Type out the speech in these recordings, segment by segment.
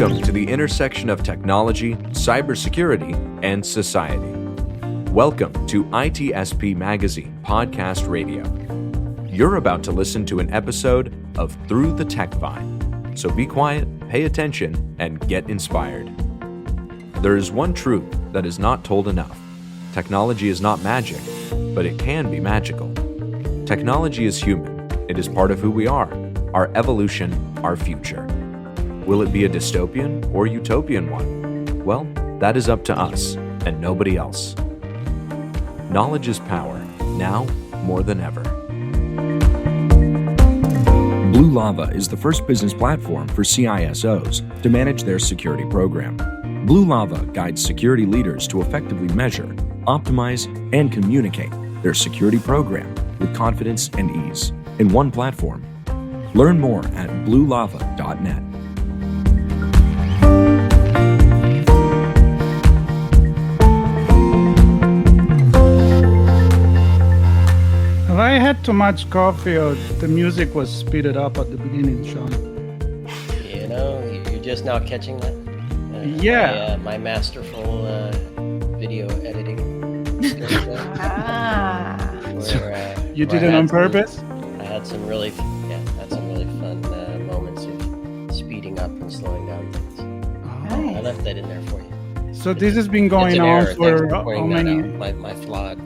Welcome to the intersection of technology, cybersecurity, and society. Welcome to ITSP Magazine Podcast Radio. You're about to listen to an episode of Through the TechVine. So be quiet, pay attention, and get inspired. There is one truth that is not told enough. Technology is not magic, but it can be magical. Technology is human. It is part of who we are, our evolution, our future. Will it be a dystopian or utopian one? Well, that is up to us and nobody else. Knowledge is power, now more than ever. Blue Lava is the first business platform for CISOs to manage their security program. Blue Lava guides security leaders to effectively measure, optimize, and communicate their security program with confidence and ease in one platform. Learn more at bluelava.net. Have I had too much coffee or the music was speeded up at the beginning, Sean? You know, you're just now catching that? Yeah. My masterful video editing skills. You did it on purpose? I had some really fun moments of speeding up and slowing down things. Oh. I left that in there for you. So this has been going on for how many? My flawed.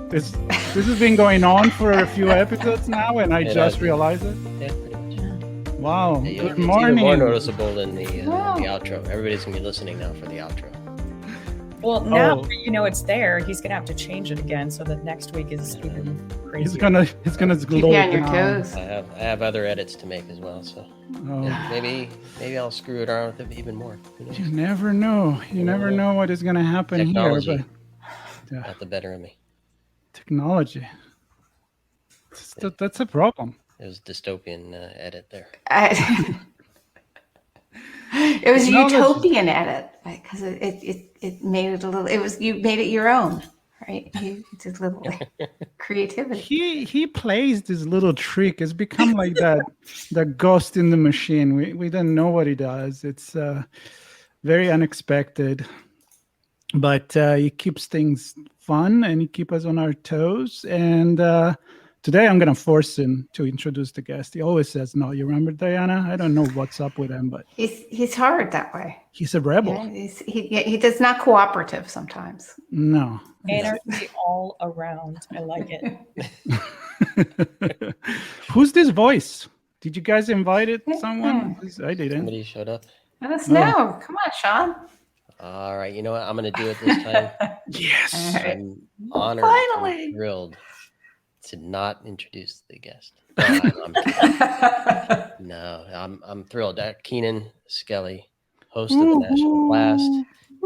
This has been going on for a few episodes now, and I just realized it. Yeah, pretty much. Wow. Yeah, Good it's morning. even more noticeable than the outro. Everybody's gonna be listening now for the outro. Well, now that you know it's there, he's gonna have to change it again so that next week is even crazier. He's gonna keep you on your toes. I have other edits to make as well, so maybe I'll screw it around with it even more. You never know. You never know what is gonna happen Technology here. But got the better of me. Technology. That's a problem. It was a dystopian edit there. It was a utopian edit because it made it a little. You made it your own, right? You did a little creativity. He plays this little trick. It's become like the ghost in the machine. We don't know what he does. It's very unexpected, but he keeps things fun and he keeps us on our toes. And today I'm going to force him to introduce the guest. He always says no. You remember, Diana? I don't know what's up with him, but He's hard that way. He's a rebel. Yeah, he does not cooperative sometimes. No. Anarchy all around. I like it. Who's this voice? Did you guys invite someone? I didn't. Somebody showed up. Let us know. Come on, Sean. All right, you know what? I'm going to do it this time. Yes. Right. I'm honored and thrilled to not introduce the guest. No, I'm thrilled. Keenan Skelly, host of the National Blast,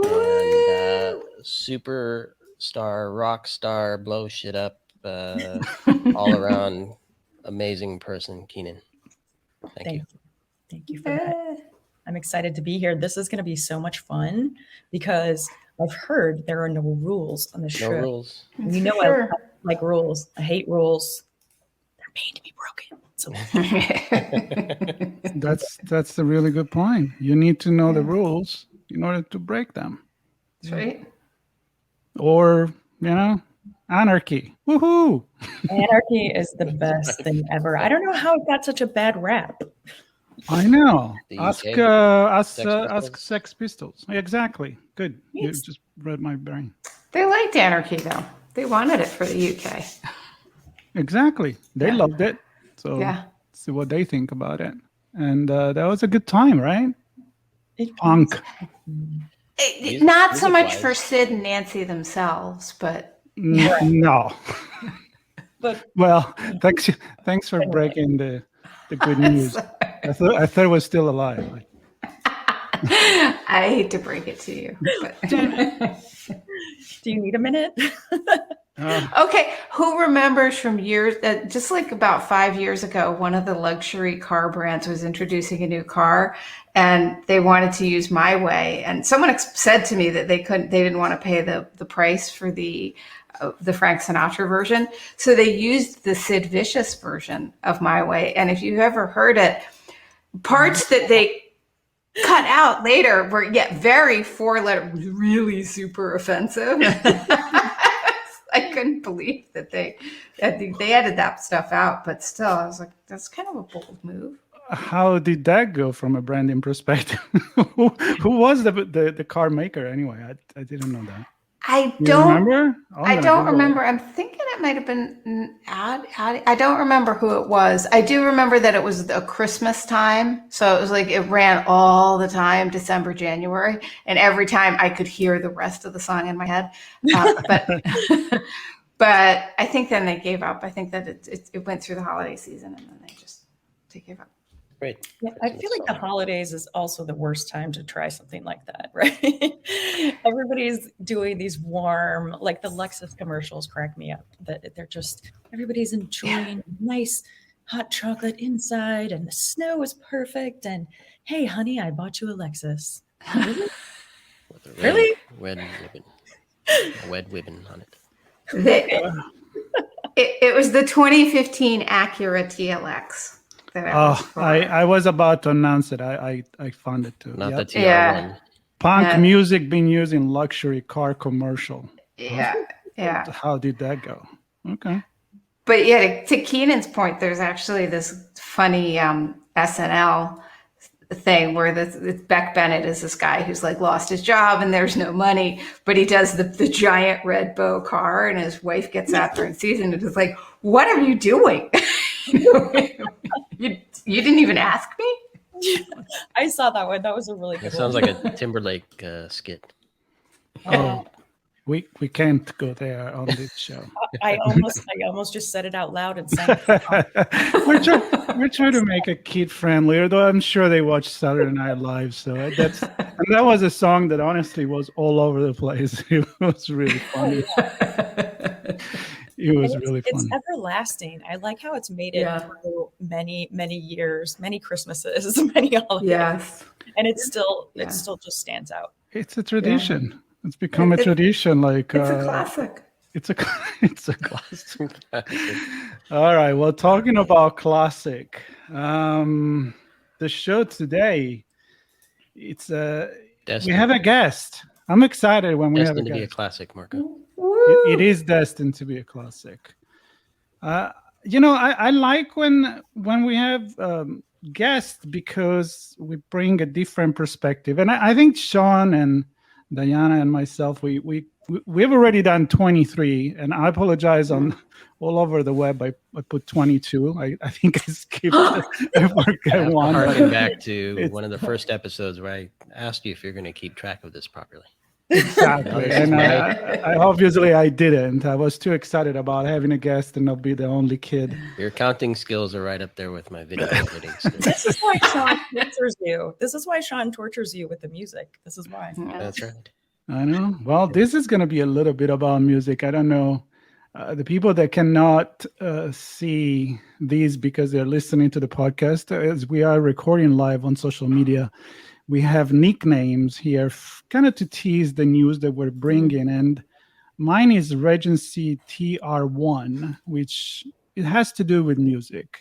and superstar, rock star, blow shit up, all around amazing person, Keenan. Thank you. Thank you for that. I'm excited to be here. This is going to be so much fun because I've heard there are no rules on the show. No rules. You know, I like rules. I hate rules. They're made to be broken. So That's a really good point. You need to know the rules in order to break them. That's right. Or, anarchy. Woohoo! Anarchy is the best thing ever. I don't know how it got such a bad rap. I know. Ask Sex Sex Pistols. Exactly. Good. You just read my brain. They liked anarchy, though. They wanted it for the UK. Exactly. They loved it. So see what they think about it. And that was a good time, right? Punk. Not so much for Sid and Nancy themselves, but no. But thanks for breaking the good news. I thought it was still alive. I hate to break it to you. But. Do you need a minute? Okay. Who remembers from years, just like about 5 years ago, one of the luxury car brands was introducing a new car and they wanted to use My Way. And someone said to me that they didn't want to pay the price for the Frank Sinatra version. So they used the Sid Vicious version of My Way. And if you've ever heard it, parts that they cut out later were very 4-letter, really super offensive. I couldn't believe that they added that stuff out, but still, I was like, that's kind of a bold move. How did that go from a branding perspective? Who was the car maker anyway? I didn't know that. I You don't remember? I don't remember. I'm thinking it might have been I don't remember who it was. I do remember that it was a Christmas time. So it was like it ran all the time, December, January. And every time I could hear the rest of the song in my head. But I think then they gave up. I think that it went through the holiday season and then they gave up. Great. Yeah, I feel like the holidays is also the worst time to try something like that, right? Everybody's doing these warm, like the Lexus commercials crack me up. That they're just, everybody's enjoying nice hot chocolate inside and the snow is perfect. And hey, honey, I bought you a Lexus. Really? With a Really? Red ribbon on it. It was the 2015 Acura TLX. I was about to announce it. I found it too. Not the TR1. Yeah. Punk music being used in luxury car commercial. Yeah. How did that go? Okay. But yeah, to Keenan's point, there's actually this funny SNL thing where Beck Bennett is this guy who's like lost his job and there's no money, but he does the giant red bow car, and his wife gets out there and sees it and is like, "What are you doing? You didn't even ask me." I saw that one. That was a really good It sounds one. like a Timberlake skit. Oh, we can't go there on this show. I almost just said it out loud and sang it. We're trying to make it kid friendly, although I'm sure they watch Saturday Night Live. So that was a song that honestly was all over the place. It was really funny. It was really fun. It's everlasting. I like how it's made it through many, many years, many Christmases, many holidays. Yes. And it still just stands out. It's a tradition. It's become a tradition. Like It's a classic. It's a classic. All right. Well, talking about classic, the show today, we have a guest. I'm excited when we have a guest. Destined to be a classic, Marco. It is destined to be a classic. I like when we have guests because we bring a different perspective. And I think Sean and Diana and myself, we've already done 23, and I apologize on all over the web. I put 22. I think I skipped. I forgot one. Harking back to one of the first episodes where I asked you if you're going to keep track of this properly. Exactly. And I obviously I didn't. I was too excited about having a guest and not be the only kid. Your counting skills are right up there with my video editing skills. This is why Sean tortures you. This is why Sean tortures you with the music. This is why. That's right. I know. Well, this is going to be a little bit about music. I don't know. The people that cannot see these because they're listening to the podcast, as we are recording live on social media, we have nicknames here kind of to tease the news that we're bringing. And mine is Regency T-R1, which it has to do with music.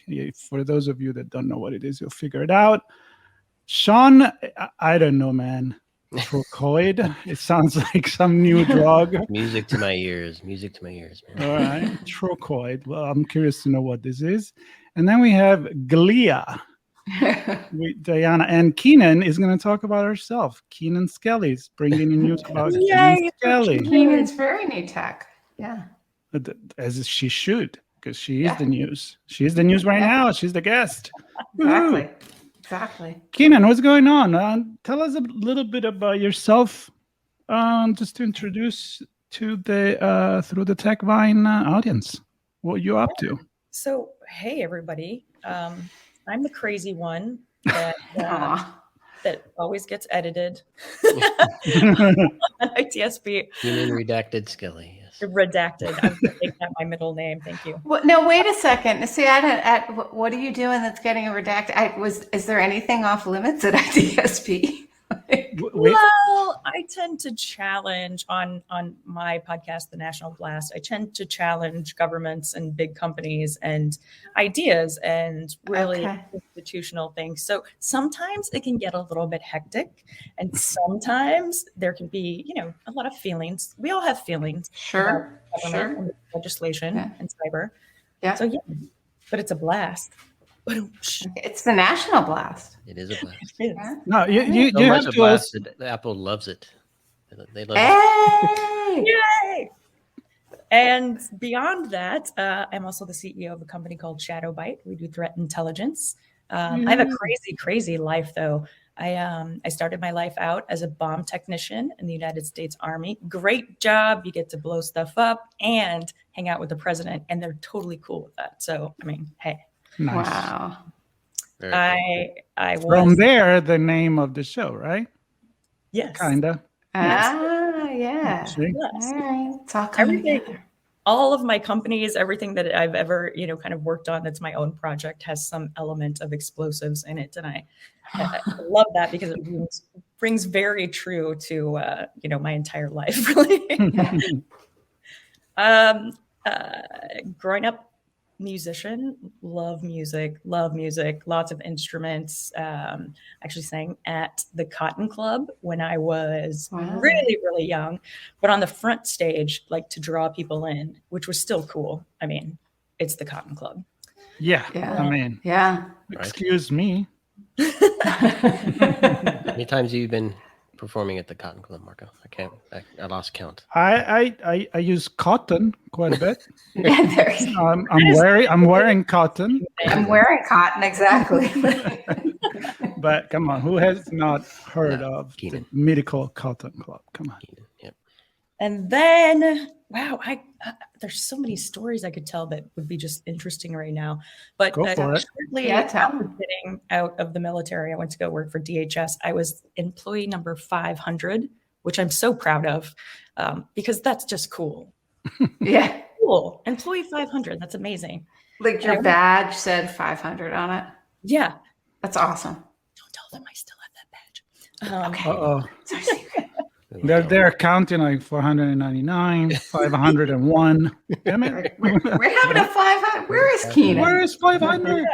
For those of you that don't know what it is, you'll figure it out. Sean, I don't know, man. Trocoid. It sounds like some new drug. Music to my ears. Music to my ears, man. All right. Trocoid. Well, I'm curious to know what this is. And then we have Glia. With Diana, and Keenan is going to talk about herself. Keenan Skelly's bringing in news about Keenan Skelly. Keenan's very new tech. Yeah. As she should, because she is the news. She is the news right now. She's the guest. Exactly. Keenan, what's going on? Tell us a little bit about yourself, just to introduce to the Through the TechVine audience. What you up to? So, hey, everybody. I'm the crazy one that always gets edited on ITSP. Keenan Redacted Skelly, yes. Redacted. I'm going to make that my middle name. Thank you. Well, no, wait a second. See, what are you doing that's getting a redacted? Is there anything off limits at ITSP? Well, I tend to challenge on my podcast, The National Blast. I tend to challenge governments and big companies and ideas and really institutional things. So sometimes it can get a little bit hectic, and sometimes there can be, a lot of feelings. We all have feelings about government and legislation and cyber. Yeah. So but it's a blast. It's the National Blast. It is a blast. No, you So much have a to blast that Apple loves it. They love it. Yay! And beyond that, I'm also the CEO of a company called Shadowbite. We do threat intelligence. I have a crazy life, though. I started my life out as a bomb technician in the United States Army. Great job. You get to blow stuff up and hang out with the president, and they're totally cool with that. So, I mean, hey. Nice. Wow. I was From there, the name of the show, right? Yes. Kinda. Yeah. Yes. All right. It's all coming together. All of my companies, everything that I've ever, kind of worked on that's my own project has some element of explosives in it. And I love that because it rings very true to, my entire life, really. Growing up, musician, love music, lots of instruments. Actually sang at the Cotton Club when I was really young, but on the front stage, like to draw people in, which was still cool. I mean, it's the Cotton Club. Yeah. I mean, excuse me. How many times have you been performing at the Cotton Club, Marco? I lost count. I use cotton quite a bit. Yeah, I'm wearing cotton. I'm wearing cotton, exactly. But come on, who has not heard of Keenan. the mythical Cotton Club? Come on. Keenan, yep. And then, wow, there's so many stories I could tell that would be just interesting right now. But Go for it. shortly after getting out of the military, I went to go work for DHS. I was employee number 500, which I'm so proud of because that's just cool. Yeah. Cool. Employee 500. That's amazing. Like your badge said 500 on it. Yeah. That's awesome. Don't tell them I still have that badge. Okay. Uh-oh. It's our secret. They're counting like 499, 501. Damn it. We're having a 500. Where is Keenan? Where is 500?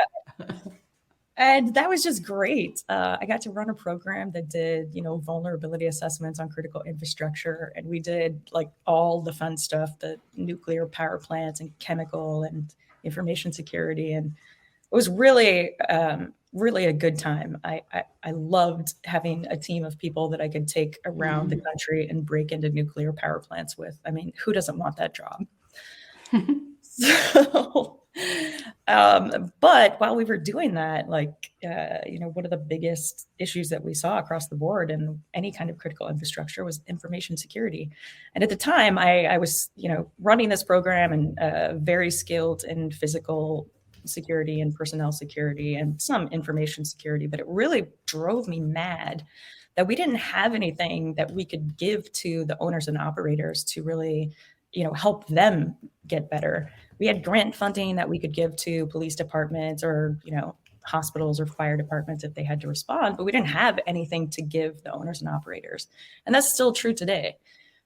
And that was just great. I got to run a program that did, vulnerability assessments on critical infrastructure. And we did like all the fun stuff, the nuclear power plants and chemical and information security. And it was really, really a good time. I loved having a team of people that I could take around the country and break into nuclear power plants with. I mean, who doesn't want that job? So, but while we were doing that, one of the biggest issues that we saw across the board in any kind of critical infrastructure was information security. And at the time I was, running this program and very skilled in physical security and personnel security and some information security, but it really drove me mad that we didn't have anything that we could give to the owners and operators to really, help them get better. We had grant funding that we could give to police departments or, hospitals or fire departments if they had to respond, but we didn't have anything to give the owners and operators. And that's still true today.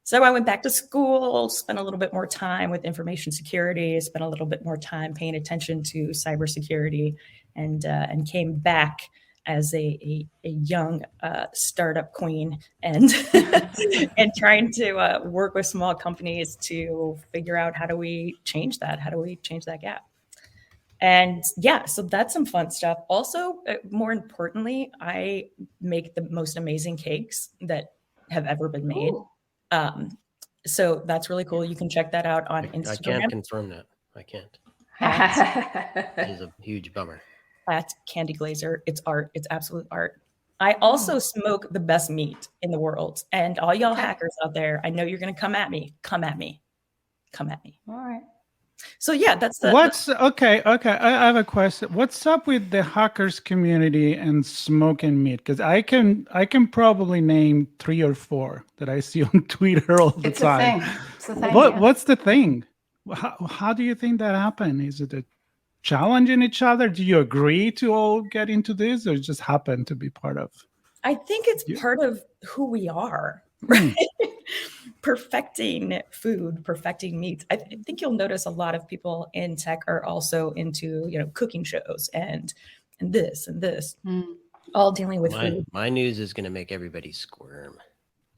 So I went back to school, spent a little bit more time with information security, spent a little bit more time paying attention to cybersecurity, and came back as a young startup queen and and trying to work with small companies to figure out how do we change that gap. And so that's some fun stuff. Also, more importantly, I make the most amazing cakes that have ever been made. So that's really cool. You can check that out on Instagram. I can't confirm that. I can't. It is a huge bummer. At Candy Glazer. It's art. It's absolute art. I also smoke the best meat in the world. And all y'all hackers out there, I know you're going to come at me. Come at me. All right. So that's the... Okay. I have a question. What's up with the hackers community and smoking meat? Because I can probably name 3 or 4 that I see on Twitter all the time. It's a thing. What's the thing? How do you think that happened? Is it a challenging each other? Do you agree to all get into this, or just happen to be part of? I think it's part of who we are. Hmm. Perfecting food, perfecting meats. I think you'll notice a lot of people in tech are also into, cooking shows and this and this, all dealing with food. My news is going to make everybody squirm.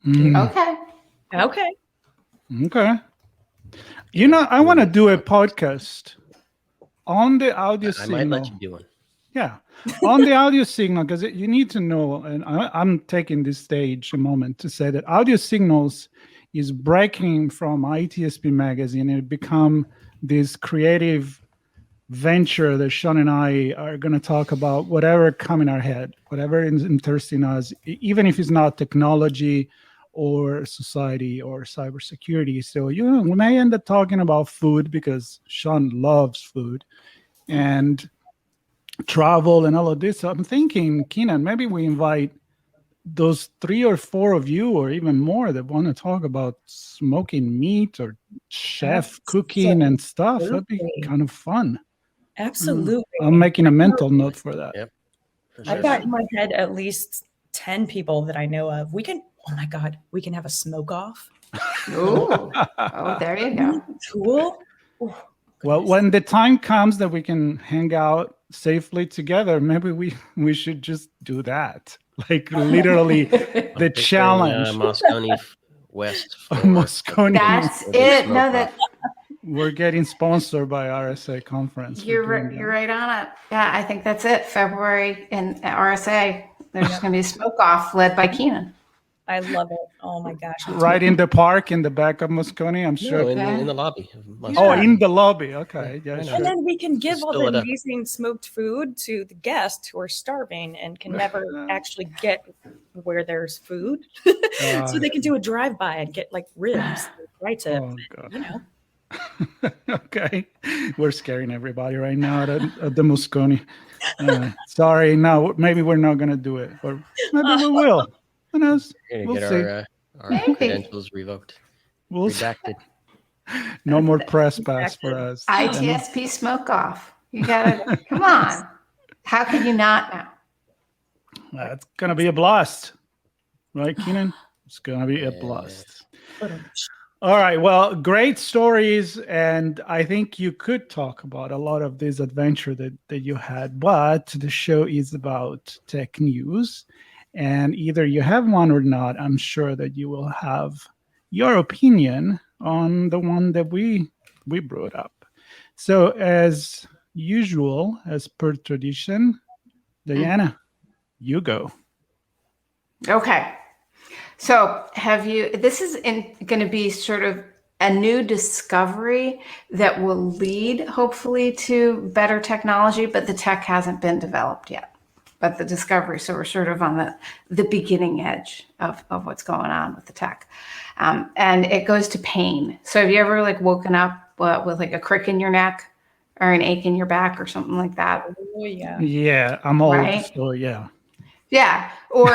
Okay. Okay. Okay. I want to do a podcast on the audio I might let you signal. do one. Yeah, on the audio signal, because you need to know, and I'm taking this stage a moment to say that audio signals is breaking from ITSP magazine and it become this creative venture that Sean and I are going to talk about whatever come in our head, whatever is interesting us, even if it's not technology or society or cybersecurity. So, we may end up talking about food because Sean loves food and travel and all of this. So I'm thinking, Keenan, maybe we invite those 3 or 4 of you or even more that want to talk about smoking meat or chef cooking and stuff. That'd be kind of fun. Absolutely. I'm making a mental note for that. Yep. For I've sure. got in my head at least 10 people that I know of. Oh my God, we can have a smoke off. Ooh. Oh, there you go. Cool. Ooh, Well, when the time comes that we can hang out safely together, maybe we should just do that. Like literally the challenge. Moscone West. Moscone. That's it. No, that we're getting sponsored by RSA conference. you're right on it. Yeah, I think that's it. February in RSA. There's going to be a smoke off led by Keenan. I love it. Oh my gosh. Right in the park in the back of Moscone, I'm sure. No, in the lobby. Oh, in the lobby. Okay. Yeah, sure. And then we can give all Spill the it up. amazing smoked food to the guests who are starving and can never actually get where there's food. So they can do a drive-by and get like ribs, tri-tip, Oh, God. you know. Okay. We're scaring everybody right now at the Moscone. Sorry. No, maybe we're not going to do it. Or maybe we will. Who knows? We're We'll going to see. get our credentials revoked. We'll see. Redacted. No more press pass for us. ITSP smoke off. You gotta come on. How could you not now? It's gonna be a blast, right, Keenan? It's gonna be a blast. All right. Well, great stories, and I think you could talk about a lot of this adventure that you had. But the show is about tech news, and either you have one or not. I'm sure that you will have your opinion on the one that we brought up. So as usual, as per tradition, Diana, you go. Okay. So this is going to be sort of a new discovery that will lead hopefully to better technology, but the tech hasn't been developed yet. But the discovery, so we're sort of on the beginning edge of what's going on with the tech. And it goes to pain. So have you ever like woken up with like a crick in your neck or an ache in your back or something like that? Oh yeah. Yeah, I'm old, Right? so yeah. Yeah, or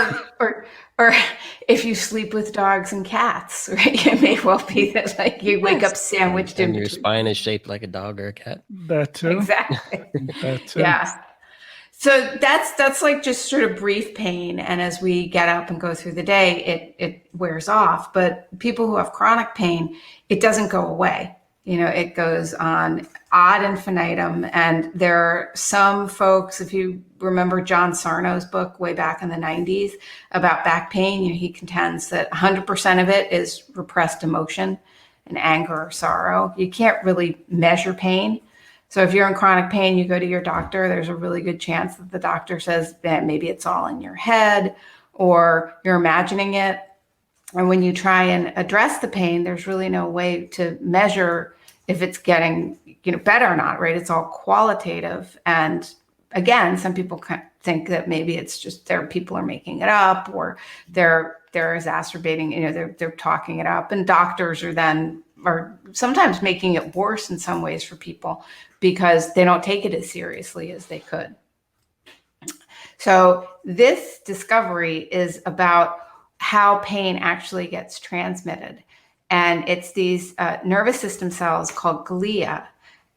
if you sleep with dogs and cats, right? It may well be that like you wake up sandwiched in And your between. spine is shaped like a dog or a cat. That too. Exactly. That too. Yeah. So that's like just sort of brief pain, and as we get up and go through the day, it wears off. But people who have chronic pain, it doesn't go away. You know, it goes on ad infinitum. And there are some folks, if you remember John Sarno's book way back in the 90s about back pain, he contends that 100% of it is repressed emotion and anger or sorrow. You can't really measure pain. So if you're in chronic pain, you go to your doctor, there's a really good chance that the doctor says that maybe it's all in your head or you're imagining it. And when you try and address the pain, there's really no way to measure if it's getting, better or not, right? It's all qualitative. And again, some people think that maybe it's just people are making it up or they're exacerbating, they're talking it up. And doctors are sometimes making it worse in some ways for people because they don't take it as seriously as they could. So this discovery is about how pain actually gets transmitted. And it's these nervous system cells called glia.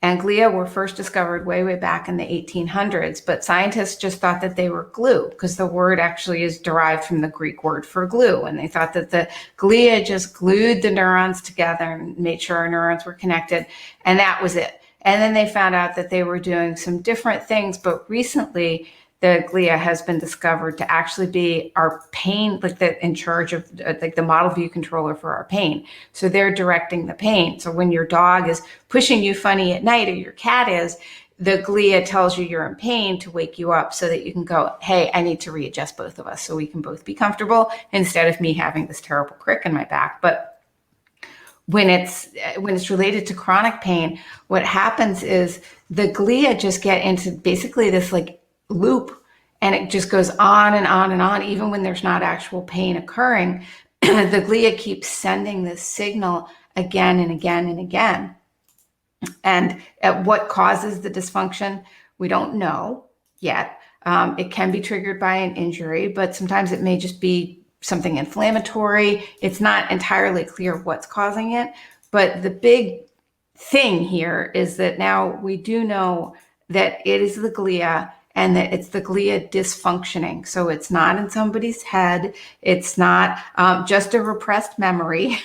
And glia were first discovered way, way back in the 1800s, but scientists just thought that they were glue because the word actually is derived from the Greek word for glue. And they thought that the glia just glued the neurons together and made sure our neurons were connected. And that was it. And then they found out that they were doing some different things. But recently, the glia has been discovered to actually be our pain, like in charge of like the model view controller for our pain. So they're directing the pain. So when your dog is pushing you funny at night or your cat is, the glia tells you you're in pain to wake you up so that you can go, hey, I need to readjust both of us so we can both be comfortable instead of me having this terrible crick in my back. But when it's related to chronic pain, what happens is the glia just get into basically this like loop, and it just goes on and on and on. Even when there's not actual pain occurring, the glia keeps sending this signal again and again and again. And what causes the dysfunction, we don't know yet. It can be triggered by an injury, but sometimes it may just be something inflammatory. It's not entirely clear what's causing it. But the big thing here is that now we do know that it is the glia, and that it's the glia dysfunctioning. So it's not in somebody's head. It's not just a repressed memory,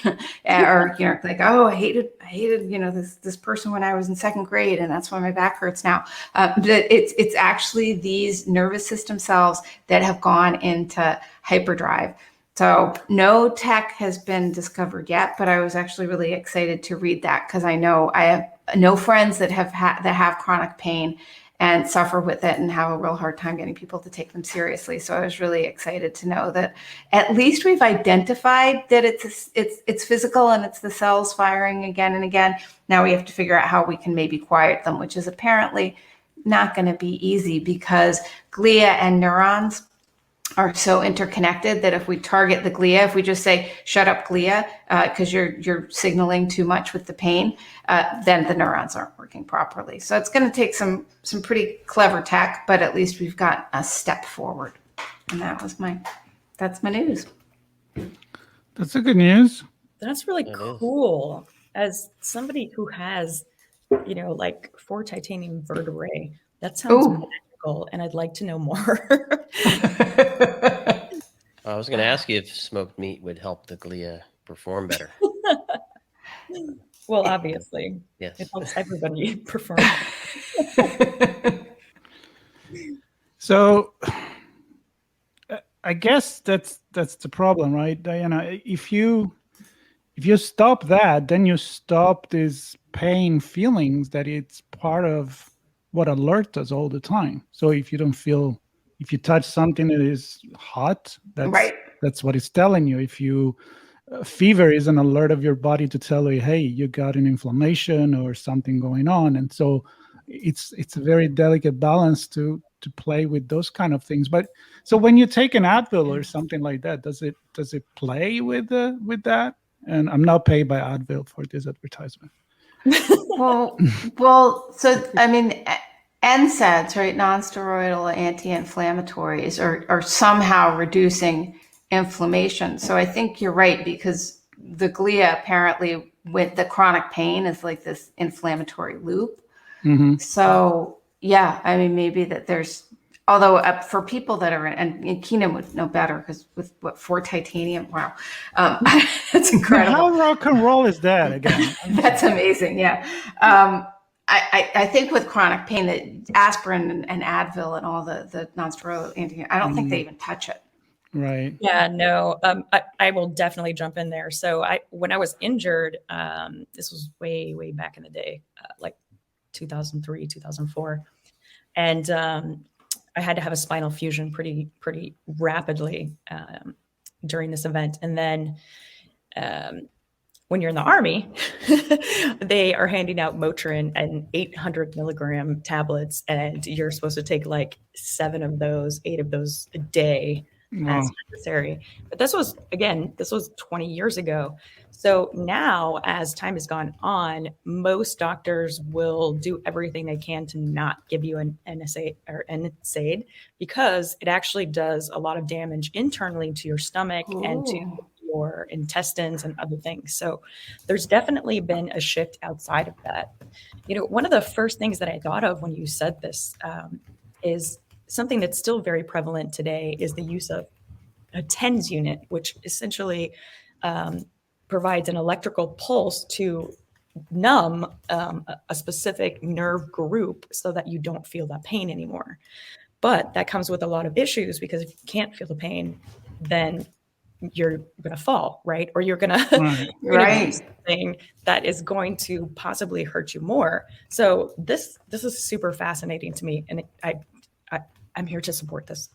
or like, oh, I hated this person when I was in second grade, and that's why my back hurts now. It's actually these nervous system cells that have gone into hyperdrive. So no tech has been discovered yet, but I was actually really excited to read that because I know I have no friends that have chronic pain and suffer with it and have a real hard time getting people to take them seriously. So I was really excited to know that at least we've identified that it's physical and it's the cells firing again and again. Now we have to figure out how we can maybe quiet them, which is apparently not going to be easy because glia and neurons are so interconnected that if we target the glia, if we just say, shut up glia, because you're signaling too much with the pain, then the neurons aren't working properly. So it's going to take some pretty clever tech, but at least we've got a step forward. And that's my news. That's a good news. That's really cool. As somebody who has, like 4 titanium vertebrae, that sounds magical, and I'd like to know more. I was going to ask you if smoked meat would help the glia perform better. Well, obviously, yes, it helps everybody perform. So, I guess that's the problem, right? Diana, if you stop that, then you stop these pain feelings that it's part of what alerts us all the time. So if you touch something that is hot, that's what it's telling you. If you fever is an alert of your body to tell you, hey, you got an inflammation or something going on. And so it's a very delicate balance to play with those kind of things. But so when you take an Advil or something like that, does it play with that? And I'm not paid by Advil for this advertisement. Well, so I mean, NSAIDs, right, non-steroidal anti-inflammatories, are somehow reducing inflammation. So I think you're right, because the glia apparently with the chronic pain is like this inflammatory loop. Mm-hmm. So yeah, I mean, maybe that there's, although for people that are, and Keenan would know better because with 4 titanium, wow, that's incredible. How rock and roll is that again? That's amazing. Yeah. I think with chronic pain that aspirin and Advil and all the non-steroidal I don't think they even touch it. Right. Yeah, no, I will definitely jump in there. So when I was injured, this was way, way back in the day, like 2003, 2004. And I had to have a spinal fusion pretty rapidly during this event. And then when you're in the Army, they are handing out Motrin and 800 milligram tablets, and you're supposed to take like 8 of those a day as necessary. But this was 20 years ago. So now, as time has gone on, most doctors will do everything they can to not give you an NSAID or NSAID, because it actually does a lot of damage internally to your stomach and to your intestines and other things. So there's definitely been a shift outside of that. One of the first things that I thought of when you said this is something that's still very prevalent today is the use of a TENS unit, which essentially provides an electrical pulse to numb a specific nerve group so that you don't feel that pain anymore. But that comes with a lot of issues, because if you can't feel the pain, then you're going to fall, right? Or you're going to do something that is going to possibly hurt you more. So this is super fascinating to me, and I'm here to support this.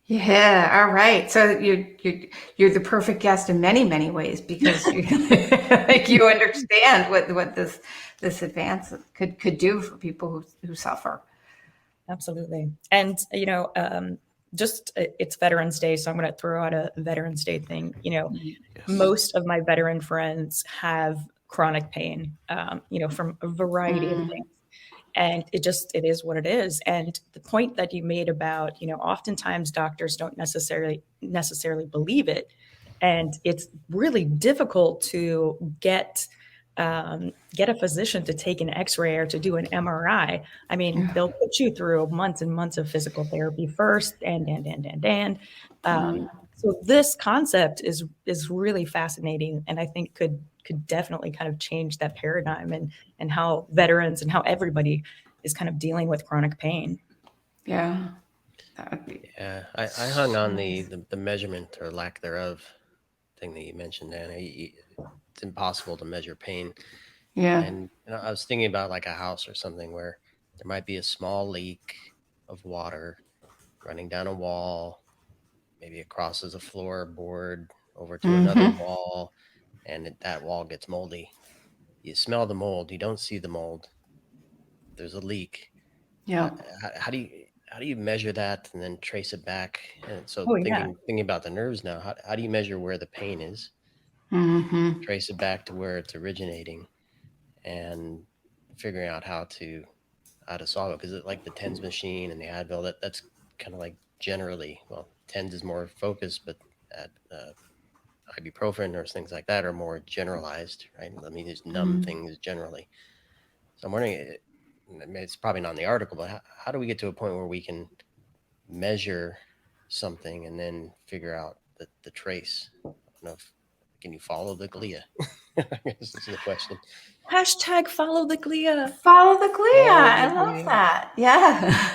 Yeah. All right. So you're the perfect guest in many, many ways, because you understand what this advance could do for people who suffer. Absolutely. And, just it's Veterans Day, so I'm going to throw out a Veterans Day thing. Most of my veteran friends have chronic pain, from a variety of things. And it is what it is. And the point that you made about, oftentimes doctors don't necessarily believe it. And it's really difficult to get a physician to take an X-ray or to do an MRI. I mean, they'll put you through months and months of physical therapy first, and. So this concept is really fascinating, and I think could definitely kind of change that paradigm and how veterans and how everybody is kind of dealing with chronic pain. Yeah. Yeah, I hung on the measurement or lack thereof thing that you mentioned, Anna. It's impossible to measure pain. Yeah. And I was thinking about like a house or something where there might be a small leak of water running down a wall, maybe it crosses a floorboard over to another wall, and that wall gets moldy. You smell the mold, you don't see the mold. There's a leak. Yeah. How do you measure that and then trace it back? And so thinking about the nerves now, how do you measure where the pain is? Trace it back to where it's originating, and figuring out how to solve it, because it's like the TENS machine and the Advil, that's kind of like generally, well, TENS is more focused, but ibuprofen or things like that are more generalized, right? I mean, just numb things generally. So I'm wondering, it's probably not in the article, but how do we get to a point where we can measure something and then figure out the trace? I don't know if, can you follow the glia? I guess this is the question. Hashtag follow the glia. Follow the glia. I love that. Yeah.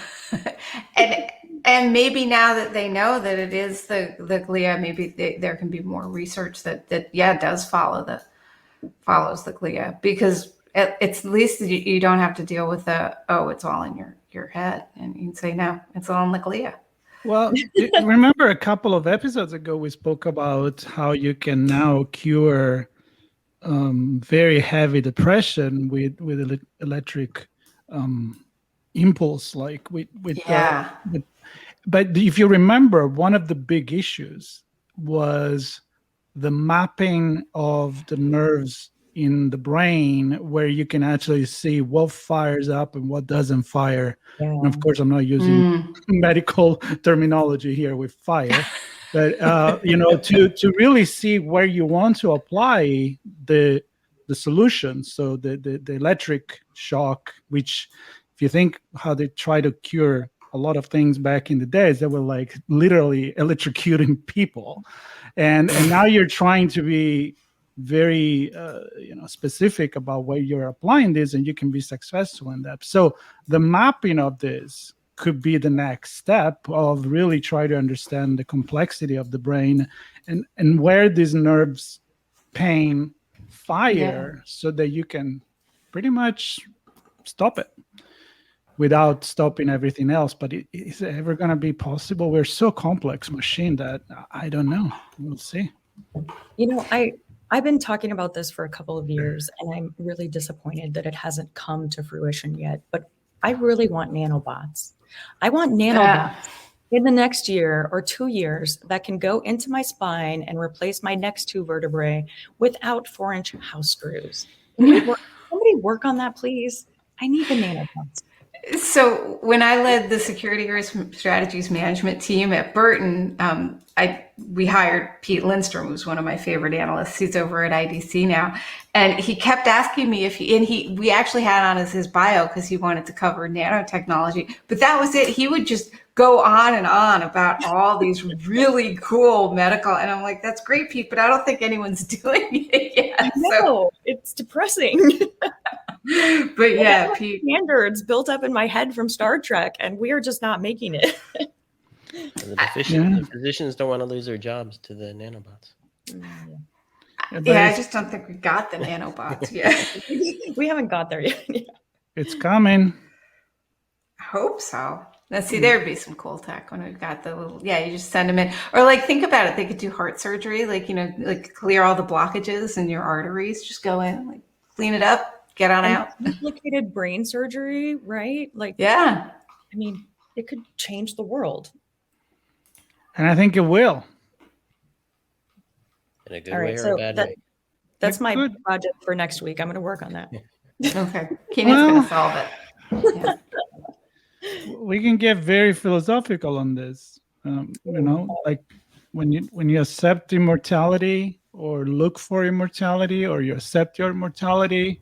and maybe now that they know that it is the glia, maybe there can be more research that does follows the glia, because it's at least you don't have to deal with it's all in your head, and you can say, no, it's all in the glia. Well, remember a couple of episodes ago, we spoke about how you can now cure very heavy depression with electric impulse, like with but if you remember, one of the big issues was the mapping of the nerves in the brain, where you can actually see what fires up and what doesn't fire. Yeah. And of course, I'm not using medical terminology here with fire, but to really see where you want to apply the solution. So the electric shock, which, if you think how they try to cure a lot of things back in the days, they were like literally electrocuting people, and now you're trying to be very specific about where you're applying this, and you can be successful in that. So the mapping of this could be the next step of really try to understand the complexity of the brain and where these nerves pain fire, so that you can pretty much stop it without stopping everything else. But is it ever going to be possible? We're so complex machine that I don't know. We'll see. I've been talking about this for a couple of years, and I'm really disappointed that it hasn't come to fruition yet. But I really want nanobots. I want nanobots in the next year or 2 years that can go into my spine and replace my next 2 vertebrae without 4-inch house screws. Somebody work on that, please. I need the nanobots. So when I led the security risk strategies management team at Burton, we hired Pete Lindstrom, who's one of my favorite analysts. He's over at IDC now, and he kept asking me we actually had on as his bio because he wanted to cover nanotechnology, but that was it. He would just go on and on about all these really cool medical, and I'm like, that's great, Pete, but I don't think anyone's doing it yet. No, it's depressing. But yeah, Pete. Standards built up in my head from Star Trek, and we are just not making it. The physicians don't want to lose their jobs to the nanobots. Yeah, I just don't think we got the nanobots yet. We haven't got there yet. It's coming. I hope so. Let's see, there'd be some cool tech when we've got the little, you just send them in. Or like, think about it. They could do heart surgery, like clear all the blockages in your arteries. Just go in, like clean it up. Get on out. Complicated brain surgery, right? Like, yeah. I mean, it could change the world. And I think it will. In a good way or a bad way? That's my project for next week. I'm going to work on that. Okay. Keenan's going to solve it. Yeah. We can get very philosophical on this. Like when you accept immortality or look for immortality, or you accept your mortality,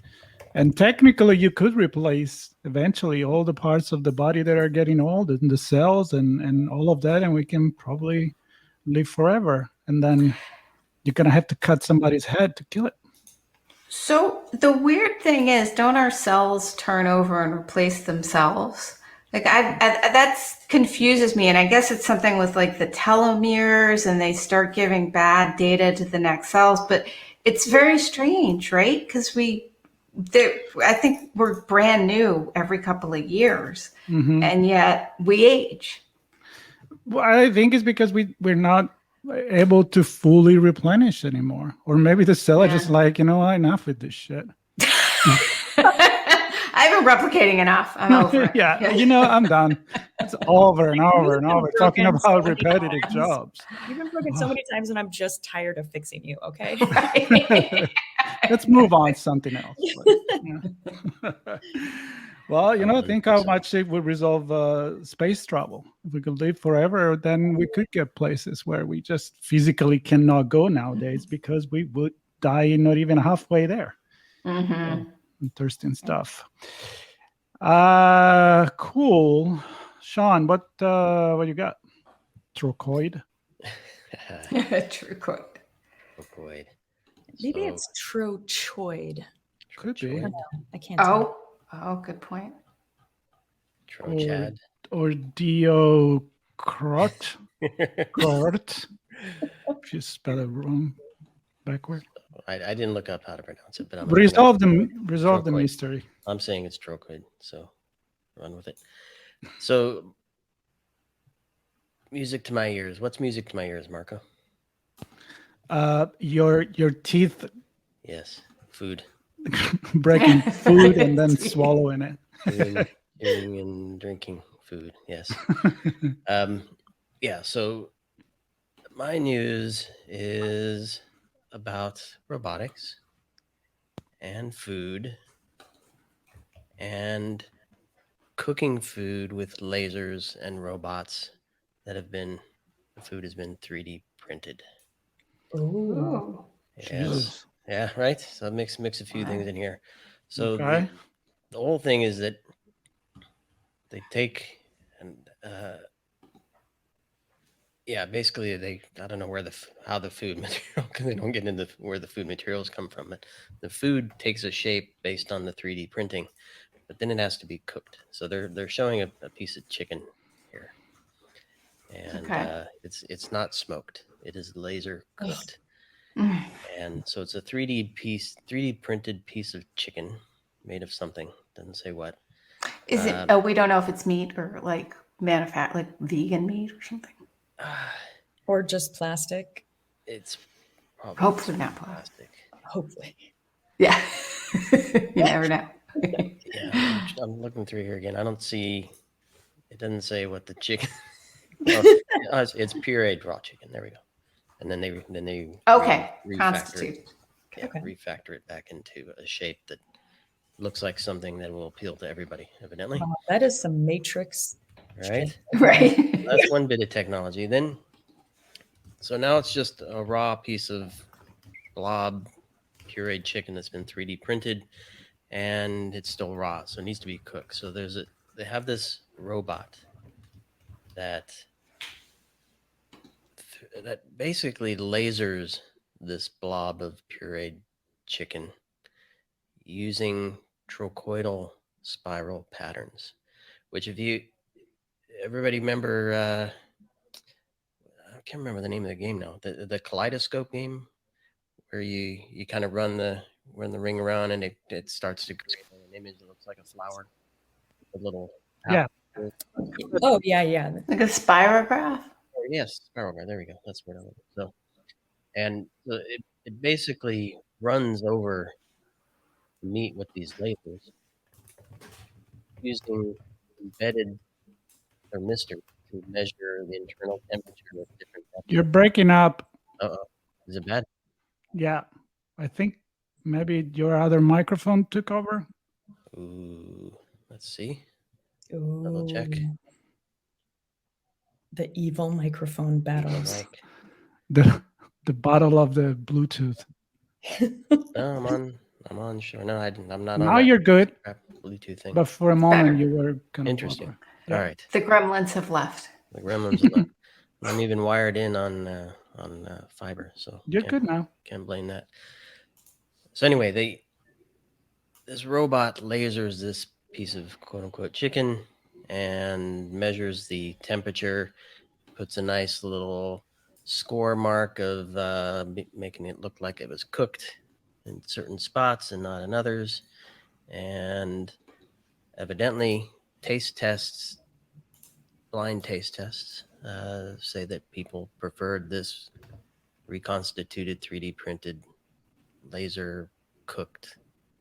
and technically you could replace eventually all the parts of the body that are getting old and the cells and all of that, and we can probably live forever. And then you're going to have to cut somebody's head to kill it. So the weird thing is, don't our cells turn over and replace themselves? Like that confuses me. And I guess it's something with like the telomeres, and they start giving bad data to the next cells. But it's very strange, right? Because I think we're brand new every couple of years, and yet we age. Well, I think it's because we're not able to fully replenish anymore. Or maybe the cell are just like, enough with this shit. I've been replicating enough. I'm over it. Yeah, I'm done. It's over and over and over talking about repetitive jobs. You've been broken so many times, and I'm just tired of fixing you, okay? Let's move on to something else. Well, think how much it would resolve space travel. If we could live forever, then we could get places where we just physically cannot go nowadays because we would die not even halfway there. Interesting stuff. Cool. Sean, what you got? Trochoid? Trochoid. Trochoid. Maybe it's trochoid. Could be. I can't tell. Oh, good point. Trochad. Or Diocrot. Crot. If you spell it wrong backward. I didn't look up how to pronounce it, but I'm resolve the mystery. I'm saying it's trochoid, so run with it. So, music to my ears. What's music to my ears, Marco? Your teeth. Yes, food. Breaking food and then swallowing it. Eating and drinking food. Yes. So my news is about robotics and food and cooking food with lasers and robots the food has been 3D printed. Ooh. Yes. Jesus. Yeah, right. So mix a few things in here. So okay. The whole thing is that they take and basically I don't know how the food material, because they don't get into where the food materials come from, but the food takes a shape based on the 3D printing, but then it has to be cooked. So they're showing a piece of chicken here, and it's not smoked; it is laser cooked. And so it's a 3D printed piece of chicken made of something. Doesn't say what. Is it? We don't know if it's meat or like like vegan meat or something. Or just plastic. It's probably hopefully not plastic. Hopefully. Yeah. You never know. Yeah, I'm looking through here again. I don't see. It doesn't say what the chicken. It's pureed raw chicken. There we go. And then they refactor it. Yeah, refactor it back into a shape that looks like something that will appeal to everybody, evidently. Wow, that is some Matrix. Right? Right. That's one bit of technology. Then, so now it's just a raw piece of blob pureed chicken that's been 3D printed, and it's still raw, so it needs to be cooked. So they have this robot that basically lasers this blob of pureed chicken using trochoidal spiral patterns, which everybody remember, I can't remember the name of the game now, the kaleidoscope game, where you kind of run the ring around and it starts to create an image that looks like a flower, a little Yeah. Oh yeah. Like a spirograph. Yes, spirograph. There we go. That's what I want. So, and so it basically runs over meat with these lasers using embedded thermistor to measure the internal temperature of different You're breaking up. Uh-oh. Is it bad? Yeah. I think maybe your other microphone took over. Ooh, let's see. Double check. Ooh. The evil microphone battles. Like, The bottle of the Bluetooth. no, I'm on. Sure, no, I'm not. Now on you're good, that Bluetooth thing. but for a moment better. you were kind of Interesting. Yeah. All right, The gremlins have left. the gremlins are left. I'm even wired in on fiber, so You're good now. can't blame that. So anyway, this robot lasers this piece of quote unquote chicken and measures the temperature, puts a nice little score mark of making it look like it was cooked in certain spots and not in others. And evidently, blind taste tests, say that people preferred this reconstituted 3D printed laser cooked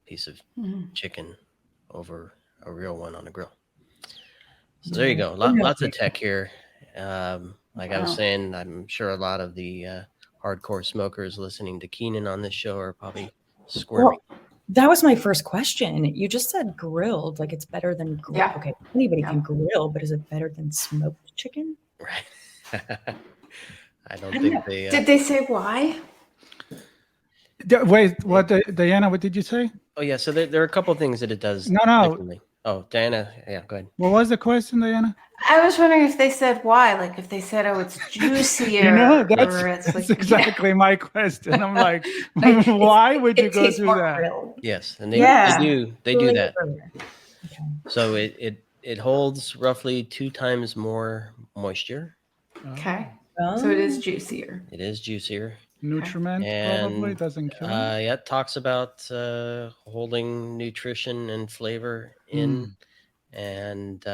piece of chicken over a real one on a grill. So there you go. Lots of tech here. Like I was saying, I'm sure a lot of the hardcore smokers listening to Keenan on this show are probably squirming. Well, that was my first question. You just said grilled, like it's better than grilled. Yeah. Okay, anybody can grill, but is it better than smoked chicken? Right. I don't think they... Did they say why? Wait, what, Diana, what did you say? Oh, yeah. So there are a couple things that it does No. differently. Oh, Diana. Yeah, go ahead. What was the question, Diana? I was wondering if they said why. Like if they said, "Oh, it's juicier," or it's that's like exactly my question. I'm like, Like, why would you it go tastes do more that? grilled. Yes, and Yeah. they do that. Okay. So it holds roughly 2 times more moisture. Okay, Oh. so it is juicier. It is juicier. Nutriment probably And doesn't kill it. yeah, it talks about holding nutrition and flavor in, and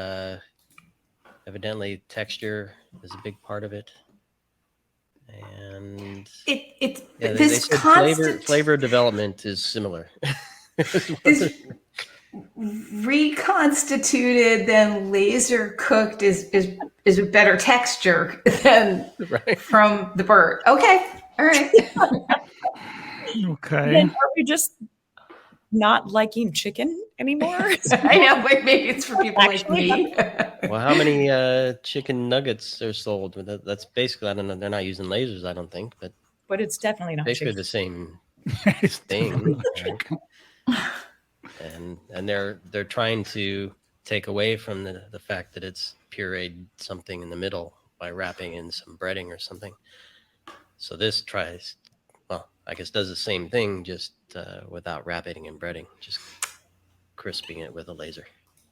evidently texture is a big part of it. And It's yeah, they this said constant flavor development is similar. this reconstituted then laser cooked is a better texture than Right. from the bird. Okay, all right. Okay. Then are we just not liking chicken anymore? I know, but maybe it's for people like me. Well, how many chicken nuggets are sold? That's basically, I don't know. They're not using lasers, I don't think, but But it's definitely not basically chicken. the same It's thing. And they're trying to take away from the fact that it's pureed something in the middle by wrapping in some breading or something. So this tries, well, I guess does the same thing, just without wrapping and breading, just crisping it with a laser.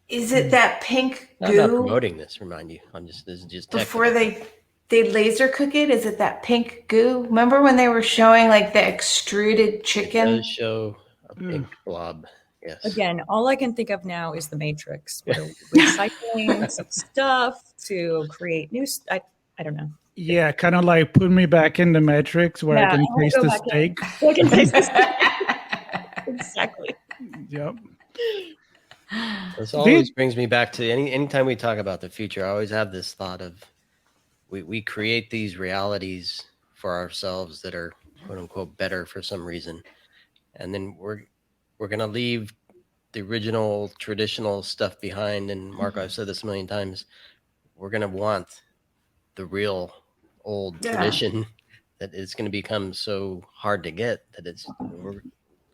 Is it that pink I'm not goo promoting this, remind you. This is just before technical. they laser cook it? Is it that pink goo? Remember when they were showing like the extruded It chicken? does show a pink blob. Yes. Again, all I can think of now is the Matrix. We're recycling some stuff to create new. I don't know. Yeah, kind of like put me back in the Matrix where Yeah, I can I wanna taste go the back in. steak. I can taste this. Exactly. Yep. This always brings me back to anytime we talk about the future, I always have this thought of we create these realities for ourselves that are quote unquote better for some reason. And then we're going to leave the original traditional stuff behind, and Marco, I've said this a million times, we're going to want the real old tradition that is going to become so hard to get that we're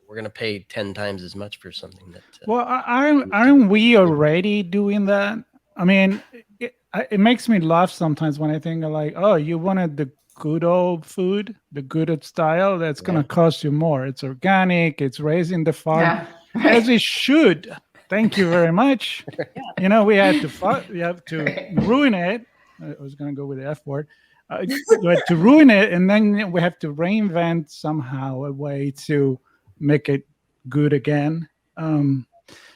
going to pay 10 times as much for something that. Well, aren't we already doing that? I mean, it makes me laugh sometimes when I think of like, oh, you wanted the good old food, the good old style. That's going to cost you more. It's organic. It's raised in the farm, as it should. Thank you very much. You know, we have to ruin it. I was going to go with the F word. To ruin it, and then we have to reinvent somehow a way to make it good again.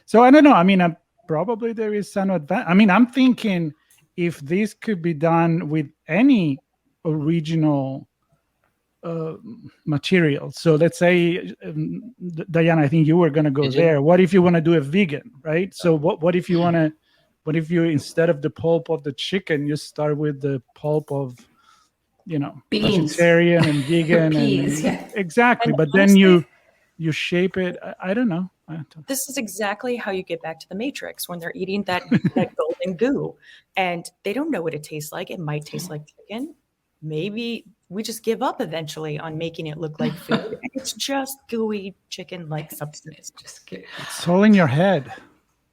So I don't know. I mean, probably there is some advantage. I mean, I'm thinking if this could be done with any original material. So let's say, Diana, I think you were going to go there. What if you want to do a vegan, right? So what if you want to? What if you, instead of the pulp of the chicken, you start with the pulp of, you know, beans, vegetarian and vegan, peas, exactly. And but honestly, then you shape it. I don't know. This is exactly how you get back to the Matrix when they're eating that golden goo, and they don't know what it tastes like. It might taste like chicken. Maybe we just give up eventually on making it look like food. And it's just gooey chicken-like substance. It's all in your head.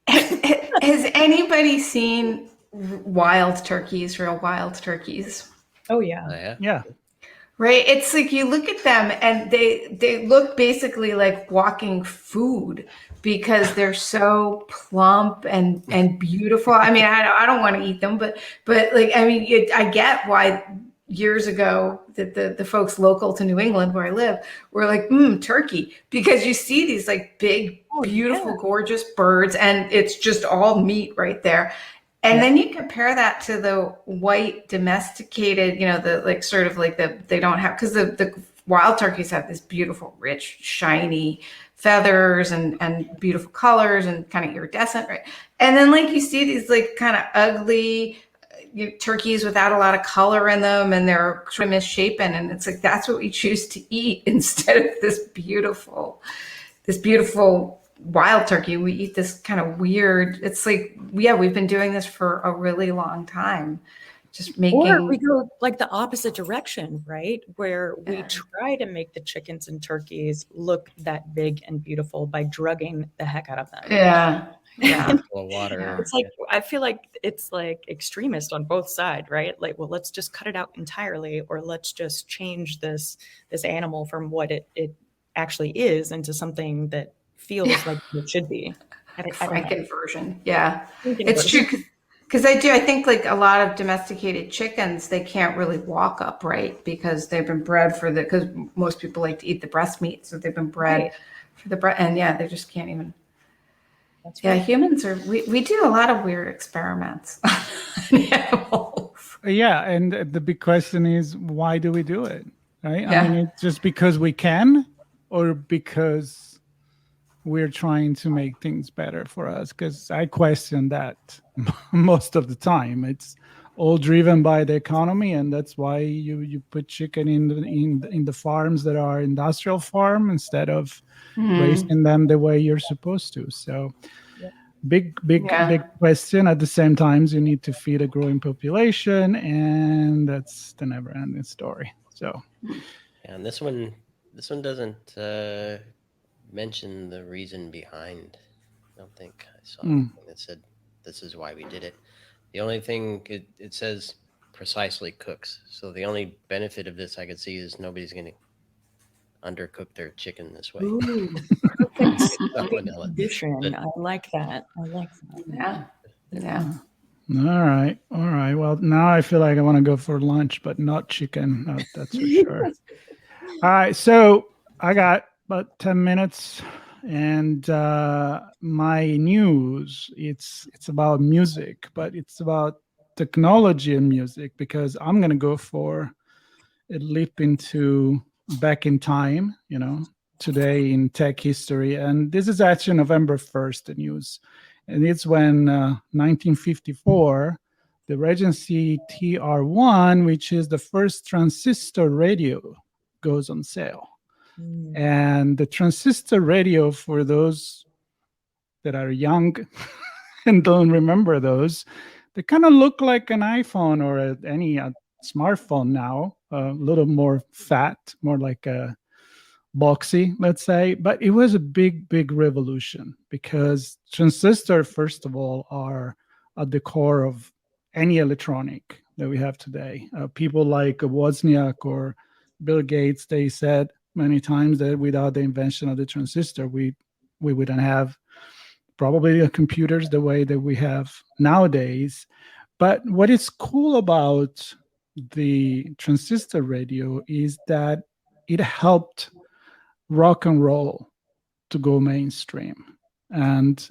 Has anybody seen wild turkeys, real wild turkeys? Oh yeah. Yeah. Right. It's like you look at them and they look basically like walking food because they're so plump and beautiful. I mean, I don't want to eat them, but like, I mean, I get why years ago that the folks local to New England where I live were like, turkey, because you see these like big, beautiful, gorgeous birds, and it's just all meat right there. And then you compare that to the white domesticated, you know, the like sort of like they don't have, because the wild turkeys have this beautiful, rich, shiny feathers and beautiful colors and kind of iridescent, right? And then like you see these like kind of ugly turkeys without a lot of color in them, and they're sort of misshapen, and it's like that's what we choose to eat instead of this beautiful wild turkey. We eat this kind of weird, it's like, we've been doing this for a really long time, just making, or we go like the opposite direction, right, where we try to make the chickens and turkeys look that big and beautiful by drugging the heck out of them. Water. It's like, I feel like it's like extremist on both sides, right? Like, well, let's just cut it out entirely, or let's just change this animal from what it actually is into something that feels like it should be. Franken version. Yeah, it's true. Because I think like a lot of domesticated chickens, they can't really walk upright because they've been bred for because most people like to eat the breast meat. So they've been bred for the breast, and they just can't even. That's right. Humans we do a lot of weird experiments on animals. Yeah, and the big question is, why do we do it? Right? I mean, it's just because we can, or because we're trying to make things better for us? Because I question that most of the time. It's all driven by the economy, and that's why you put chicken in the farms that are industrial farm instead of raising them the way you're supposed to. So big question. At the same time, you need to feed a growing population, and that's the never-ending story. So and this one doesn't mention the reason behind. I don't think I saw anything that said this is why we did it. The only thing it says precisely cooks. So the only benefit of this I could see is nobody's going to undercook their chicken this way. Ooh, addition. I like that. Yeah. All right. Well, now I feel like I want to go for lunch, but not chicken. No, that's for sure. All right. So I got about 10 minutes, and my news, it's about music, but it's about technology and music, because I'm going to go for a leap into back in time, today in tech history. And this is actually November 1st, the news. And it's when 1954, the Regency T-R1, which is the first transistor radio, goes on sale. And the transistor radio, for those that are young and don't remember those, they kind of look like an iPhone or any smartphone now, a little more fat, more like a boxy, let's say. But it was a big revolution because transistor, first of all, are at the core of any electronic that we have today. People like Wozniak or Bill Gates, they said many times that without the invention of the transistor, we wouldn't have probably the computers the way that we have nowadays. But what is cool about the transistor radio is that it helped rock and roll to go mainstream. And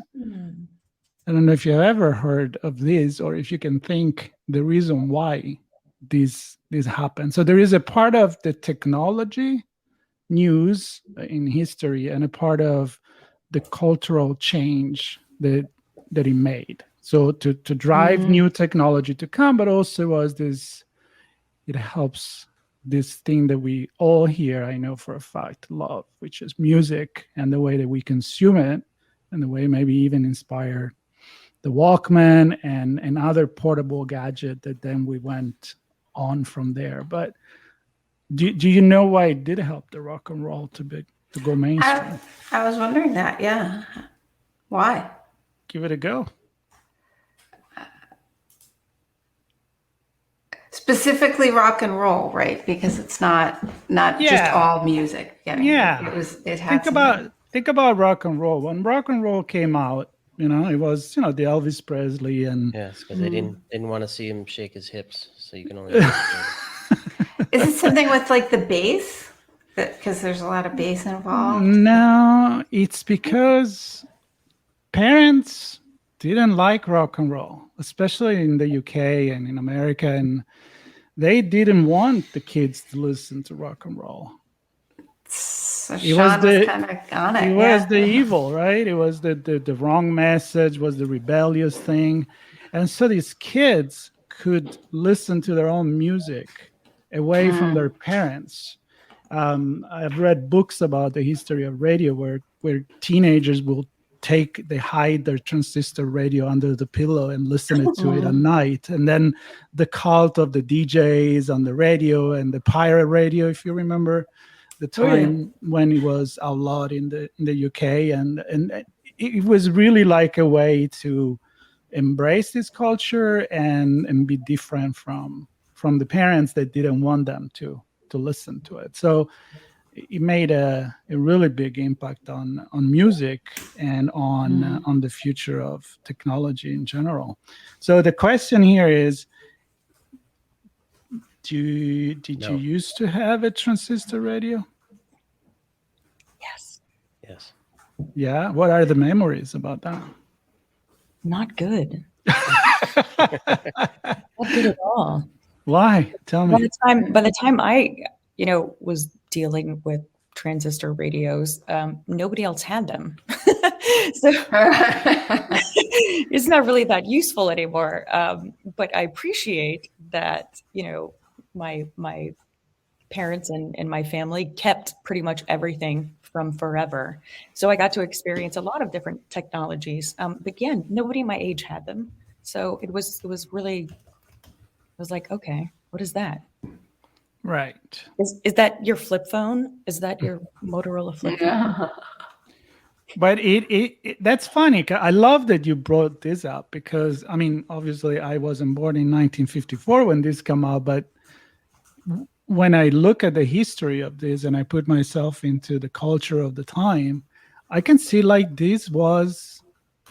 I don't know if you've ever heard of this or if you can think the reason why this happened. So there is a part of the technology news in history and a part of the cultural change that it made. So to drive new technology to come, but also was this, it helps this thing that we all here, I know for a fact, love, which is music and the way that we consume it and the way maybe even inspired the Walkman and other portable gadget that then we went on from there. But do you know why it did help the rock and roll to go mainstream? I was wondering that. Yeah. Why? Give it a go. Specifically rock and roll, right? Because it's not just all music. It had think about rock and roll. When rock and roll came out, it was the Elvis Presley and yes, because they didn't want to see him shake his hips, so you can only. Is it something with like the bass? Because there's a lot of bass involved. No, it's because parents didn't like rock and roll, especially in the UK and in America, and they didn't want the kids to listen to rock and roll. So Sean was kind of on it. It was the evil, right? It was the wrong message, was the rebellious thing. And so these kids could listen to their own music away from their parents. I've read books about the history of radio where teenagers will they hide their transistor radio under the pillow and listen to it at night. And then the cult of the DJs on the radio and the pirate radio, if you remember the time when it was outlawed in the UK. And it was really like a way to embrace this culture and be different from the parents that didn't want them to listen to it. So it made a really big impact on music and on the future of technology in general. So the question here is, did you used to have a transistor radio? Yes. Yeah. What are the memories about that? Not good. Not good at all. Why? Tell me. By the time I, was dealing with transistor radios, nobody else had them. So it's not really that useful anymore. But I appreciate that, my parents and my family kept pretty much everything from forever. So I got to experience a lot of different technologies. But again, nobody my age had them. So it was really, I was like, okay, what is that? Right. Is that your flip phone? Is that your Motorola flip phone? But that's funny. I love that you brought this up because, obviously I wasn't born in 1954 when this came out, but when I look at the history of this and I put myself into the culture of the time, I can see like this was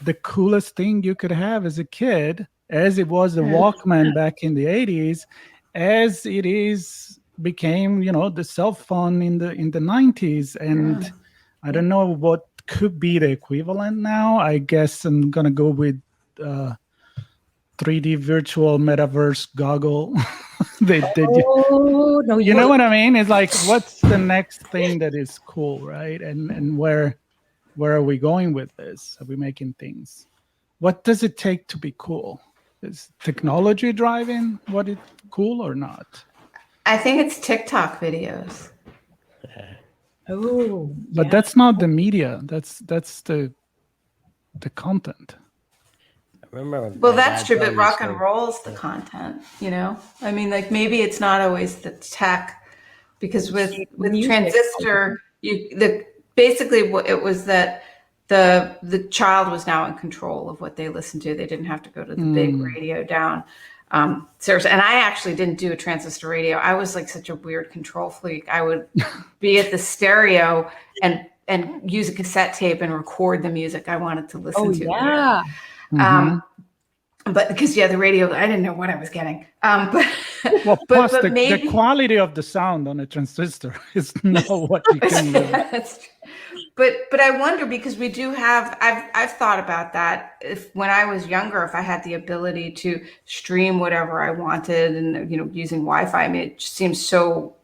the coolest thing you could have as a kid, as it was the Walkman back in the 80s, as it became, the cell phone in the 90s. And I don't know what could be the equivalent now. I guess I'm going to go with 3D virtual metaverse goggle. You know what I mean? It's like, what's the next thing that is cool, right? And where are we going with this? Are we making things? What does it take to be cool? Is technology driving what is cool or not? I think it's TikTok videos. But that's not the media. That's the the content. I remember. Well, my that's dad true, telling but me a rock and story. roll's the content, I mean, like maybe it's not always the tech, because with Music. Transistor, basically what it was that the child was now in control of what they listened to. They didn't have to go to the big radio down. Seriously, and I actually didn't do a transistor radio. I was like such a weird control freak. I would be at the stereo and use a cassette tape and record the music I wanted to listen to. Yeah. But because the radio, I didn't know what I was getting. But Well, plus but the maybe quality of the sound on a transistor is not what you can do. That's true. But I wonder, because we do have, I've thought about that. If when I was younger, if I had the ability to stream whatever I wanted, and using Wi-Fi, I mean, it just seems so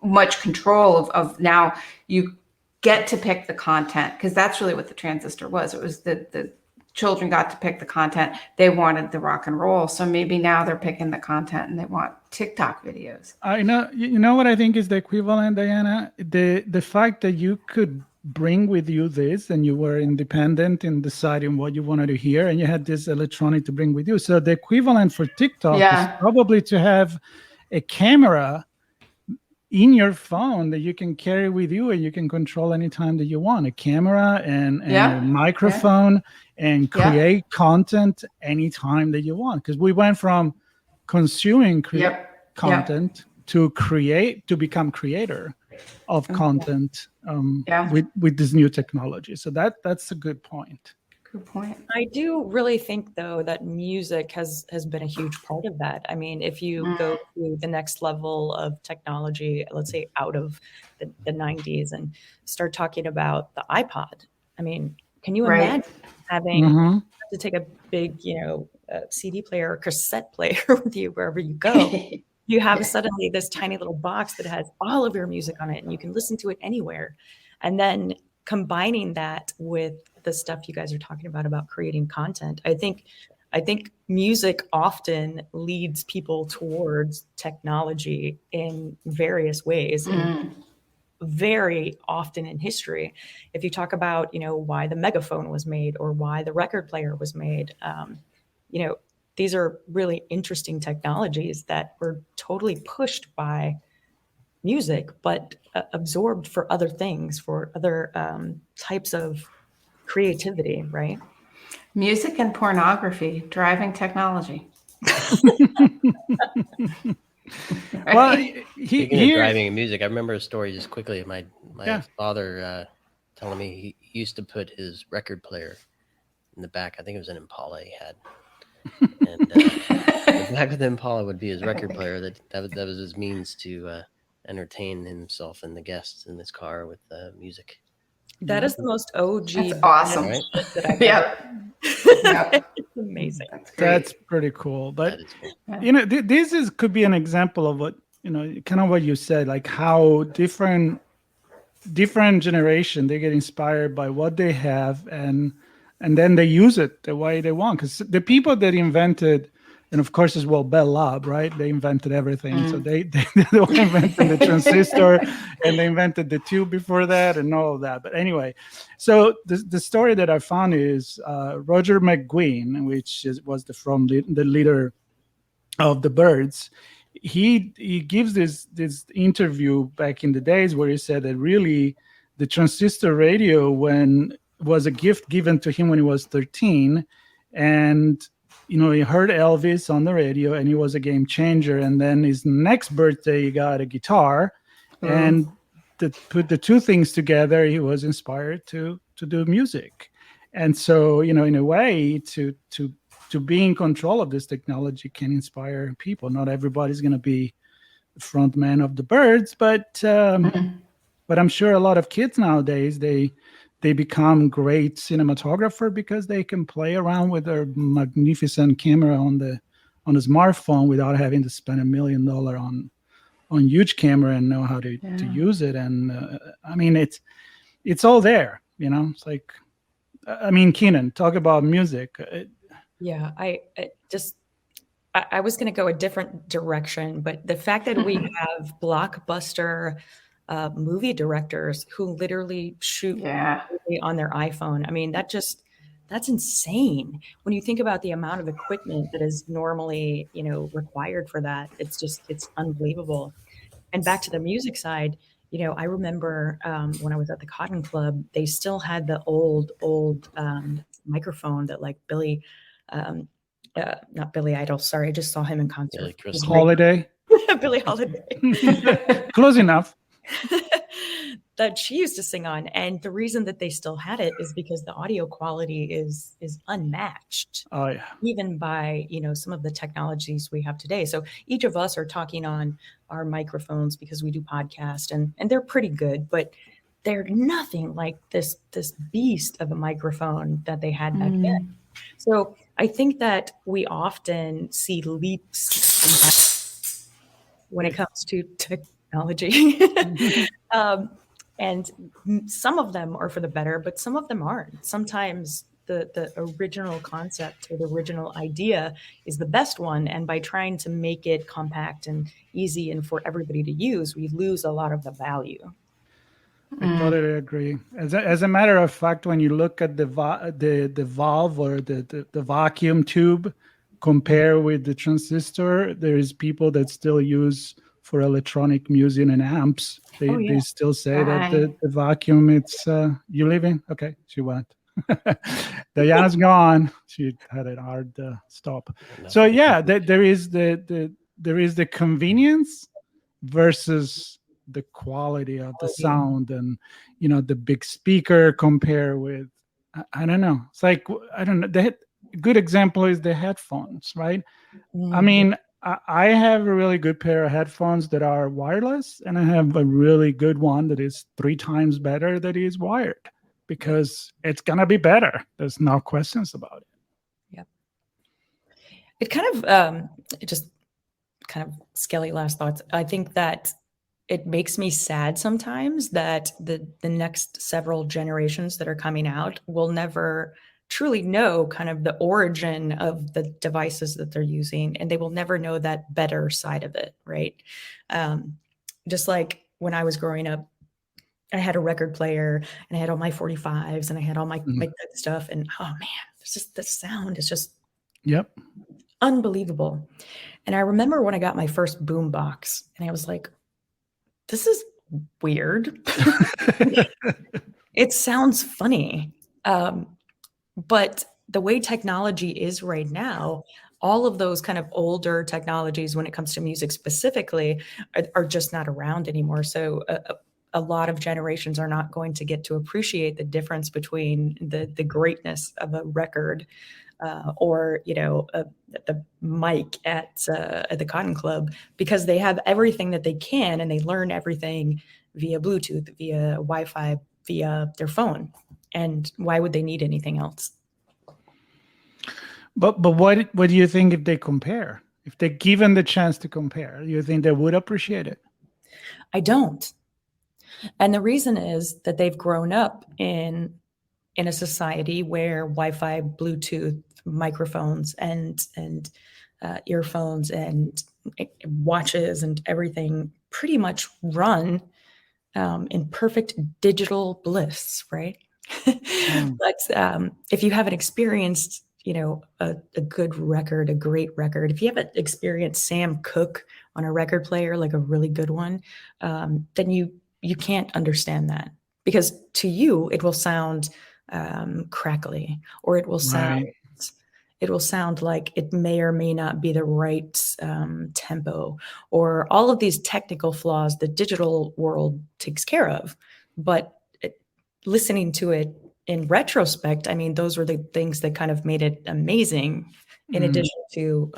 much control of now you get to pick the content, because that's really what the transistor was. It was the children got to pick the content. They wanted the rock and roll. So maybe now they're picking the content and they want TikTok videos. I know, what I think is the equivalent, Diana? The fact that you could bring with you this, and you were independent in deciding what you wanted to hear, and you had this electronic to bring with you. So the equivalent for TikTok is probably to have a camera in your phone that you can carry with you, and you can control anytime that you want. A camera and a microphone, and create content anytime that you want. Because we went from consuming content to become creator of content with this new technology. So that's a good point. Good point. I do really think, though, that music has been a huge part of that. I mean, if you go to the next level of technology, let's say out of the 90s, and start talking about the iPod, I mean, can you imagine having to take a big, CD player or cassette player with you wherever you go? You have suddenly this tiny little box that has all of your music on it, and you can listen to it anywhere. And then combining that with the stuff you guys are talking about creating content, I think music often leads people towards technology in various ways. And very often in history, if you talk about, why the megaphone was made or why the record player was made, these are really interesting technologies that were totally pushed by music, but absorbed for other things, for other types of creativity, right? Music and pornography driving technology. Well, speaking of driving and music, I remember a story just quickly. My father telling me he used to put his record player in the back. I think it was an Impala he had, and the back of the Impala would be his record player. That was his means to entertain himself and the guests in his car with music. That is the most OG. That's awesome. Right? It's amazing. That's pretty cool. But this could be an example of what kind of what you said, like how different generation, they get inspired by what they have, and then they use it the way they want. Because the people that invented, and of course as well, Bell Lab, right? They invented everything. So they invented the transistor, and they invented the tube before that, and all of that. But anyway, so the story that I found is Roger McGuinn, which was the leader of the Byrds. He gives this interview back in the days where he said that really the transistor radio was a gift given to him when he was 13, and he heard Elvis on the radio, and he was a game changer. And then his next birthday, he got a guitar, and to put the two things together, he was inspired to do music. And so, in a way, to be in control of this technology can inspire people. Not everybody's going to be the front man of the Byrds, but I'm sure a lot of kids nowadays, they become great cinematographer because they can play around with their magnificent camera on the smartphone without having to spend $1 million on huge camera and know how to use it. And I mean, it's all there, it's like, I mean, Keenan, talk about music. Yeah, I was going to go a different direction, but the fact that we have blockbuster movie directors who literally shoot on their iPhone, I mean, that That's insane. When you think about the amount of equipment that is normally, required for that, it's unbelievable. And back to the music side, I remember when I was at the Cotton Club, they still had the old microphone that like Billy, not Billy Idol. Sorry, I just saw him in concert. Billy Crystal. Holiday. Billy Holiday. Close enough. That she used to sing on, and the reason that they still had it is because the audio quality is unmatched. Oh yeah. Even by some of the technologies we have today. So each of us are talking on our microphones because we do podcasts, and they're pretty good, but they're nothing like this beast of a microphone that they had back then. So I think that we often see leaps when it comes to technology. And some of them are for the better, but some of them aren't. Sometimes the original concept or the original idea is the best one. And by trying to make it compact and easy and for everybody to use, we lose a lot of the value. I totally agree. As a matter of fact, when you look at the valve or the vacuum tube, compare with the transistor, there is people that still use for electronic music and amps. They still say that the vacuum, it's you leaving? Okay, she went. Diana's gone. She had a hard stop. So yeah, there is the convenience versus the quality of the sound, and the big speaker compare with I don't know. It's like I don't know. The good example is the headphones, right? I mean, I have a really good pair of headphones that are wireless, and I have a really good one that is 3 times better that is wired, because it's gonna be better. There's no questions about it. Yep. It kind of just kind of Skelly last thoughts. I think that it makes me sad sometimes that the next several generations that are coming out will never truly know kind of the origin of the devices that they're using, and they will never know that better side of it, right? Just like when I was growing up, I had a record player and I had all my 45s and I had all my good stuff, and oh man, it's just the sound is just unbelievable. And I remember when I got my first boom box, and I was like, this is weird. It sounds funny. But the way technology is right now, all of those kind of older technologies when it comes to music specifically are just not around anymore. So a lot of generations are not going to get to appreciate the difference between the greatness of a record or the mic at the Cotton Club, because they have everything that they can, and they learn everything via Bluetooth, via Wi-Fi, via their phone. And why would they need anything else? But what do you think if they compare? If they're given the chance to compare, do you think they would appreciate it? I don't. And the reason is that they've grown up in a society where Wi-Fi, Bluetooth, microphones, and earphones and watches and everything pretty much run in perfect digital bliss, right? But if you haven't experienced, a good record, a great record, if you haven't experienced Sam Cooke on a record player, like a really good one, then you can't understand that, because to you it will sound crackly, or it will sound like it may or may not be the right tempo, or all of these technical flaws the digital world takes care of. But listening to it in retrospect, I mean, those were the things that kind of made it amazing, in addition to,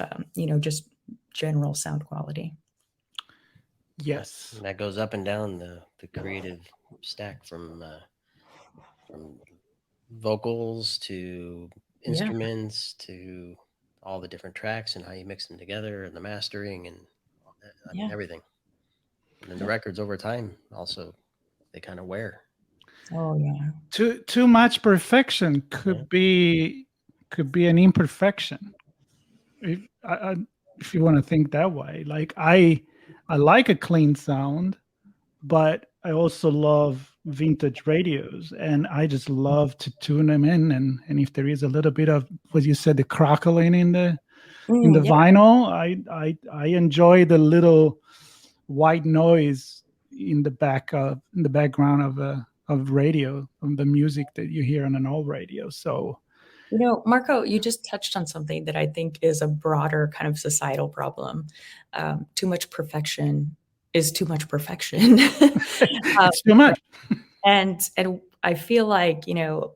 just general sound quality. Yes. And that goes up and down the creative stack from vocals to instruments to all the different tracks and how you mix them together, and the mastering and everything. And then the records over time also, they kind of wear. Oh yeah. Too much perfection could be an imperfection. If you want to think that way, like I like a clean sound, but I also love vintage radios, and I just love to tune them in. And if there is a little bit of what you said, the crackling in the Yeah. vinyl, I enjoy the little white noise in the background of radio, of the music that you hear on an old radio. So, Marco, you just touched on something that I think is a broader kind of societal problem. Too much perfection is too much perfection. it's too much. And I feel like,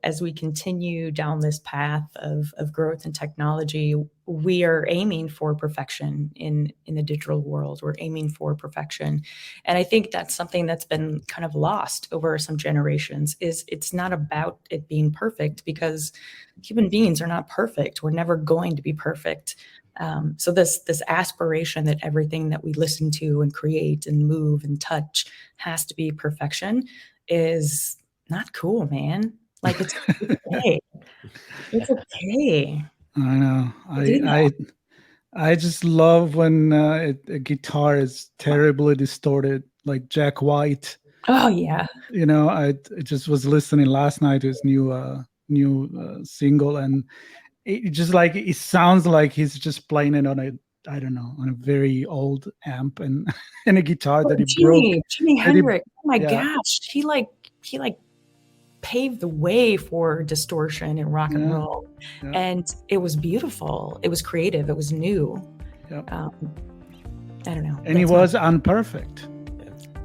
as we continue down this path of growth and technology, we are aiming for perfection in the digital world. We're aiming for perfection. And I think that's something that's been kind of lost over some generations. Is it's not about it being perfect, because human beings are not perfect. We're never going to be perfect. So this aspiration that everything that we listen to and create and move and touch has to be perfection is not cool, man. Like, it's okay. It's okay. I know. I just love when a guitar is terribly distorted, like Jack White. Oh yeah. I just was listening last night to his new single, and it just like it sounds like he's just playing it on a very old amp and a guitar that he broke. Jimi Hendrix. Oh my gosh, he like paved the way for distortion in rock and roll, and it was beautiful. It was creative. It was new. Yep. I don't know. And he was unperfect.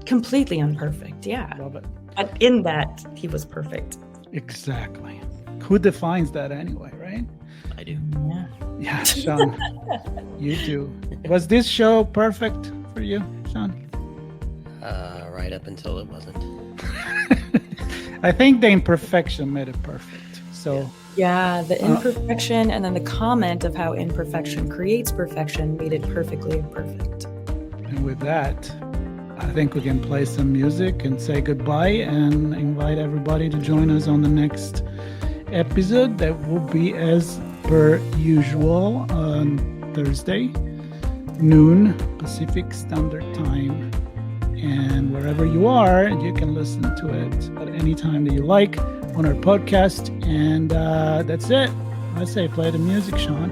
Completely unperfect. Yeah. Love it. But in that, he was perfect. Exactly. Who defines that anyway, right? I do. Yeah. Yeah, Sean. You do. Was this show perfect for you, Sean? Right up until it wasn't. I think the imperfection made it perfect. So yeah, the imperfection and then the comment of how imperfection creates perfection made it perfectly imperfect. And with that, I think we can play some music and say goodbye and invite everybody to join us on the next episode. That will be as per usual on Thursday, noon Pacific Standard Time. And wherever you are, you can listen to it at any time that you like on our podcast. And that's it. I say play the music, Sean.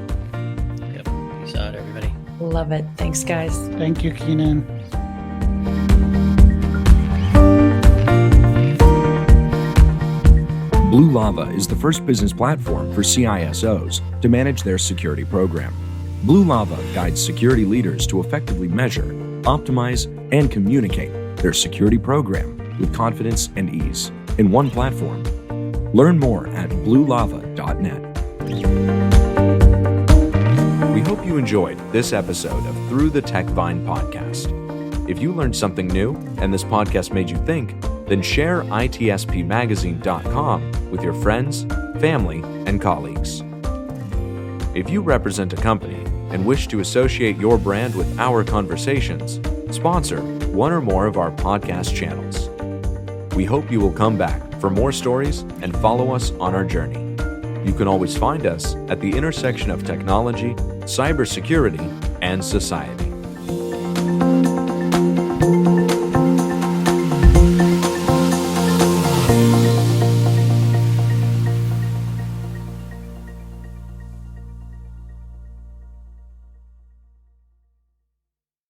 Yep. Peace out, everybody. Love it. Thanks, guys. Thank you, Keenan. Blue Lava is the first business platform for CISOs to manage their security program. Blue Lava guides security leaders to effectively measure, optimize, and communicate their security program with confidence and ease in one platform. Learn more at bluelava.net. We hope you enjoyed this episode of Through the TechVine podcast. If you learned something new and this podcast made you think, then share itspmagazine.com with your friends, family, and colleagues. If you represent a company and wish to associate your brand with our conversations, sponsor one or more of our podcast channels. We hope you will come back for more stories and follow us on our journey. You can always find us at the intersection of technology, cybersecurity, and society.